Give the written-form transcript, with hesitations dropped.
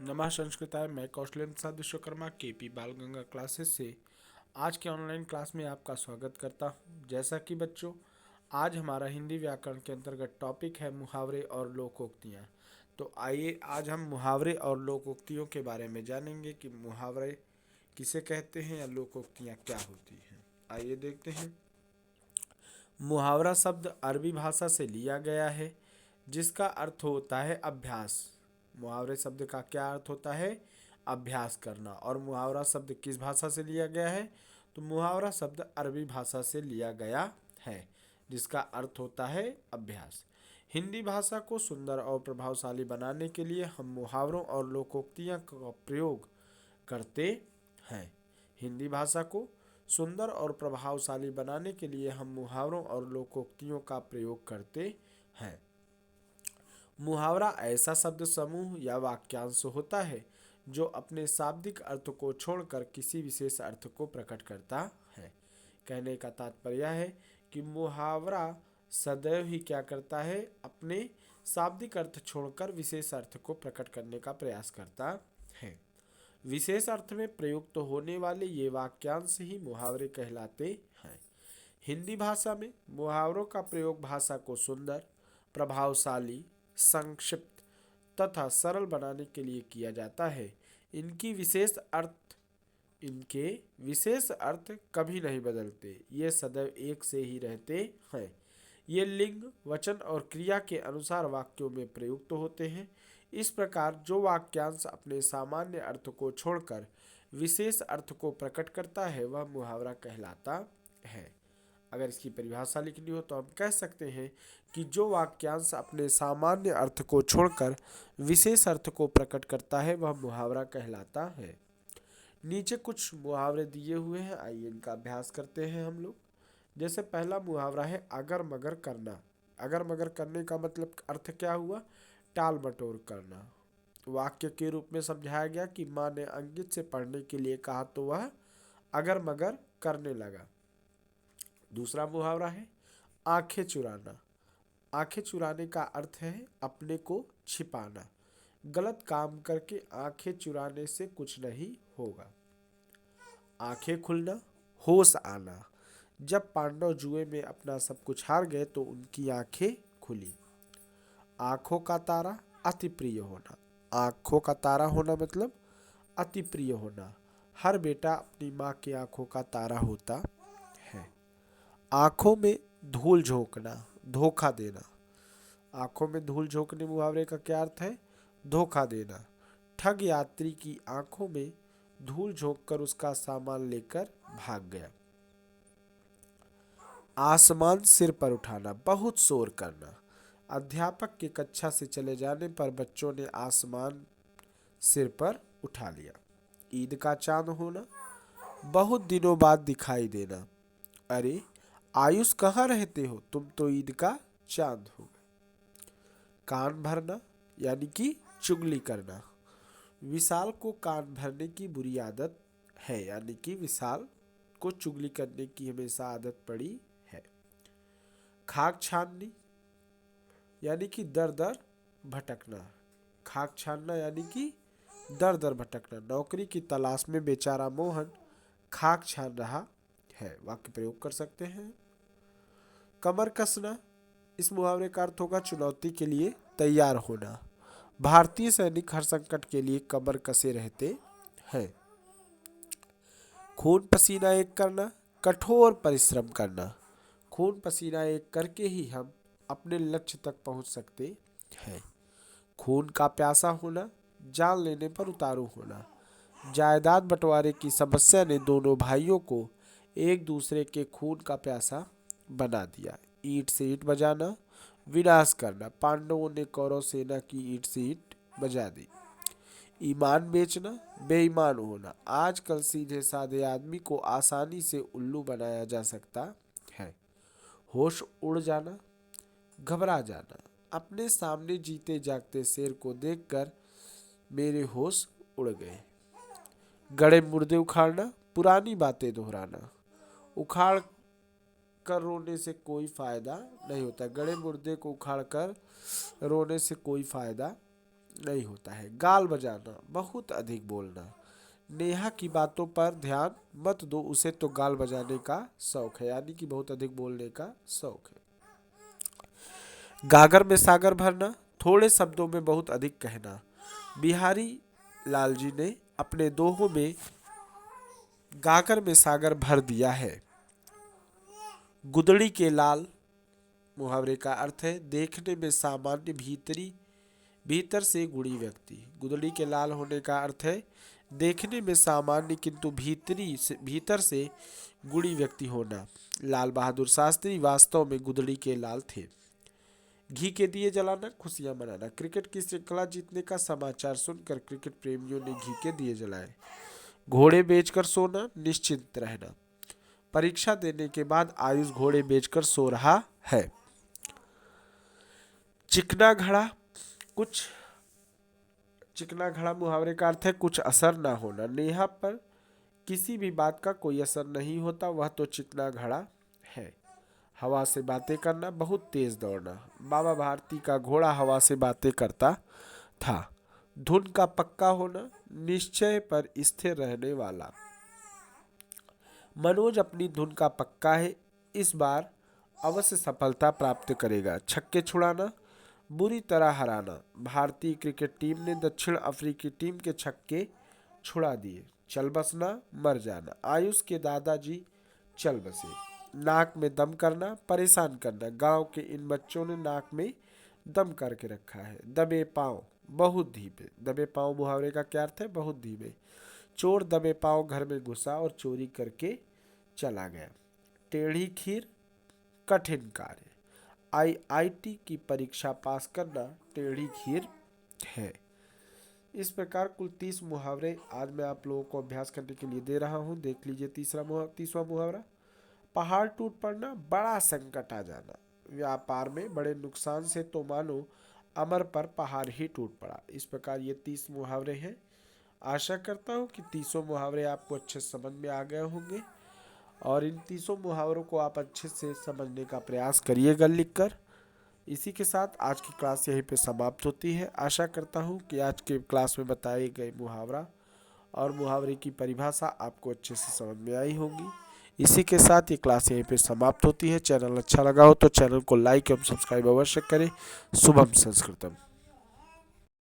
नमः संस्कृताय। मैं कौशलेंद्र प्रसाद विश्वकर्मा केपी बाल गंगा क्लासेस से आज के ऑनलाइन क्लास में आपका स्वागत करता हूं। जैसा कि बच्चों, आज हमारा हिंदी व्याकरण के अंतर्गत टॉपिक है मुहावरे और लोकोक्तियां। तो आइए आज हम मुहावरे और लोकोक्तियों के बारे में जानेंगे कि मुहावरे किसे कहते हैं या लोकोक्तियां क्या होती हैं। आइए देखते हैं। मुहावरा शब्द अरबी भाषा से लिया गया है, जिसका अर्थ होता है अभ्यास। मुहावरे शब्द का क्या अर्थ होता है? अभ्यास करना। और मुहावरा शब्द किस भाषा से लिया गया है? तो मुहावरा शब्द अरबी भाषा से लिया गया है, जिसका अर्थ होता है अभ्यास। हिंदी भाषा को सुंदर और प्रभावशाली बनाने के लिए हम मुहावरों और लोकोक्तियां का प्रयोग करते हैं। हिंदी भाषा को सुंदर और प्रभावशाली बनाने के लिए हम मुहावरों और लोकोक्तियों का प्रयोग करते हैं। मुहावरा ऐसा शब्द समूह या वाक्यांश होता है जो अपने शाब्दिक अर्थ को छोड़कर किसी विशेष अर्थ को प्रकट करता है। कहने का तात्पर्य है कि मुहावरा सदैव ही क्या करता है? अपने शाब्दिक अर्थ छोड़कर विशेष अर्थ को प्रकट करने का प्रयास करता है। विशेष अर्थ में प्रयुक्त होने वाले ये वाक्यांश ही मुहावरे कहलाते हैं। हिंदी भाषा में मुहावरों का प्रयोग भाषा को सुंदर, प्रभावशाली, संक्षिप्त तथा सरल बनाने के लिए किया जाता है। इनके विशेष अर्थ कभी नहीं बदलते, ये सदैव एक से ही रहते हैं। ये लिंग, वचन और क्रिया के अनुसार वाक्यों में प्रयुक्त होते हैं। इस प्रकार जो वाक्यांश अपने सामान्य अर्थ को छोड़कर विशेष अर्थ को प्रकट करता है वह मुहावरा कहलाता है। अगर इसकी परिभाषा लिखनी हो तो हम कह सकते हैं कि जो वाक्यांश अपने सामान्य अर्थ को छोड़कर विशेष अर्थ को प्रकट करता है वह मुहावरा कहलाता है। नीचे कुछ मुहावरे दिए हुए हैं, आइए इनका अभ्यास करते हैं हम लोग। जैसे पहला मुहावरा है अगर मगर करना। अगर मगर करने का मतलब अर्थ क्या हुआ? टाल मटोल करना। वाक्य के रूप में समझाया गया कि माँ ने अंकित से पढ़ने के लिए कहा तो वह अगर मगर करने लगा। दूसरा मुहावरा है आंखें चुराना। आंखें चुराने का अर्थ है अपने को छिपाना। गलत काम करके आंखें चुराने से कुछ नहीं होगा। आंखें खुलना, होश आना। जब पांडव जुए में अपना सब कुछ हार गए तो उनकी आंखें खुली। आंखों का तारा, अति प्रिय होना। आंखों का तारा होना मतलब अति प्रिय होना। हर बेटा अपनी माँ की आंखों का तारा होता है। आंखों में धूल झोंकना, धोखा देना। आंखों में धूल झोंकने मुहावरे का क्या अर्थ है? धोखा देना। ठग यात्री की आंखों में धूल झोंककर उसका सामान लेकर भाग गया। आसमान सिर पर उठाना, बहुत शोर करना। अध्यापक के कक्षा से चले जाने पर बच्चों ने आसमान सिर पर उठा लिया। ईद का चांद होना, बहुत दिनों बाद दिखाई देना। अरे आयुष कहाँ रहते हो, तुम तो ईद का चांद हो गए। कान भरना यानी कि चुगली करना। विशाल को कान भरने की बुरी आदत है, यानी कि विशाल को चुगली करने की हमेशा आदत पड़ी है। खाक छाननी यानी कि दर दर भटकना। खाक छानना यानी कि दर दर भटकना। नौकरी की तलाश में बेचारा मोहन खाक छान रहा है। वाक्य प्रयोग कर सकते हैं। कमर कसना, इस मुहावरे का अर्थ होगा चुनौती के लिए तैयार होना। भारतीय सैनिक हर संकट के लिए कमर कसे रहते हैं। खून पसीना एक करना, कठोर परिश्रम करना। खून पसीना एक करके ही हम अपने लक्ष्य तक पहुंच सकते हैं। खून का प्यासा होना, जान लेने पर उतारू होना। जायदाद बंटवारे की समस्या ने दोनों भाइयों को एक दूसरे के खून का प्यासा बना दिया। ईंट से ईंट बजाना, विनाश करना। पांडवों ने कौरव सेना की ईंट से ईंट बजा दी। ईमान बेचना, बेईमान होना। आजकल सीधे साधे आदमी को आसानी से उल्लू बनाया जा सकता है। होश उड़ जाना, घबरा जाना। अपने सामने जीते जागते शेर को देखकर मेरे होश उड़ गए। गड़े मुर्दे उखाड़ना, पुरानी बातें दोहराना। उखाड़ कर रोने से कोई फायदा नहीं होता। गड़े मुर्दे को उखाड़ कर रोने से कोई फायदा नहीं होता है। गाल बजाना, बहुत अधिक बोलना। नेहा की बातों पर ध्यान मत दो, उसे तो गाल बजाने का शौक है, यानी कि बहुत अधिक बोलने का शौक है। गागर में सागर भरना, थोड़े शब्दों में बहुत अधिक कहना। बिहारी लाल जी ने अपने दोहों में गागर में सागर भर दिया है। गुदड़ी के लाल मुहावरे का अर्थ है देखने में सामान्य, भीतर से गुणी व्यक्ति। गुदड़ी के लाल होने का अर्थ है देखने में सामान्य किंतु भीतर से गुणी व्यक्ति होना। लाल बहादुर शास्त्री वास्तव में गुदड़ी के लाल थे। घी के दिए जलाना, खुशियां मनाना। क्रिकेट की श्रृंखला जीतने का समाचार सुनकर क्रिकेट प्रेमियों ने घी के दिए जलाए। घोड़े बेचकर सोना, निश्चिंत रहना। परीक्षा देने के बाद आयुष घोड़े बेचकर सो रहा है। चिकना घड़ा, चिकना घड़ा मुहावरे का अर्थ है कुछ असर ना होना। नेहा पर किसी भी बात का कोई असर नहीं होता, वह तो चिकना घड़ा है। हवा से बातें करना, बहुत तेज दौड़ना। बाबा भारती का घोड़ा हवा से बातें करता था। धुन का पक्का होना, निश्चय पर स्थिर रहने वाला। मनोज अपनी धुन का पक्का है, इस बार अवश्य सफलता प्राप्त करेगा। छक्के छुड़ाना, बुरी तरह हराना। भारतीय क्रिकेट टीम ने दक्षिण अफ्रीकी टीम के छक्के छुड़ा दिए। चल बसना, मर जाना। आयुष के दादाजी चल बसे। नाक में दम करना, परेशान करना। गांव के इन बच्चों ने नाक में दम करके रखा है। दबे पांव, बहुत धीमे। दबे पांव मुहावरे का क्या अर्थ है? बहुत धीमे। चोर दबे पांव घर में घुसा और चोरी करके चला गया। टेढ़ी खीर, कठिन कार्य। आईआईटी की परीक्षा पास करना टेढ़ी खीर है। इस प्रकार कुल 30 मुहावरे आज मैं आप लोगों को अभ्यास करने के लिए दे रहा हूँ। देख लीजिए 30वां मुहावरा। पहाड़ टूट पड़ना, बड़ा संकट आ जाना। व्यापार में बड़े नुकसान से तो मानो अमर पर पहाड़ ही टूट पड़ा। इस प्रकार ये 30 मुहावरे हैं। आशा करता हूँ कि 30 मुहावरे आपको अच्छे समझ में आ गए होंगे और इन 30 मुहावरों को आप अच्छे से समझने का प्रयास करिएगा लिखकर। इसी के साथ आज की क्लास यहीं पे समाप्त होती है। आशा करता हूँ कि आज के क्लास में बताए गए मुहावरा और मुहावरे की परिभाषा आपको अच्छे से समझ में आई होगी। इसी के साथ ये क्लास यहीं पे समाप्त होती है। चैनल अच्छा लगा हो तो चैनल को लाइक एवं सब्सक्राइब अवश्य करें। शुभम संस्कृतम।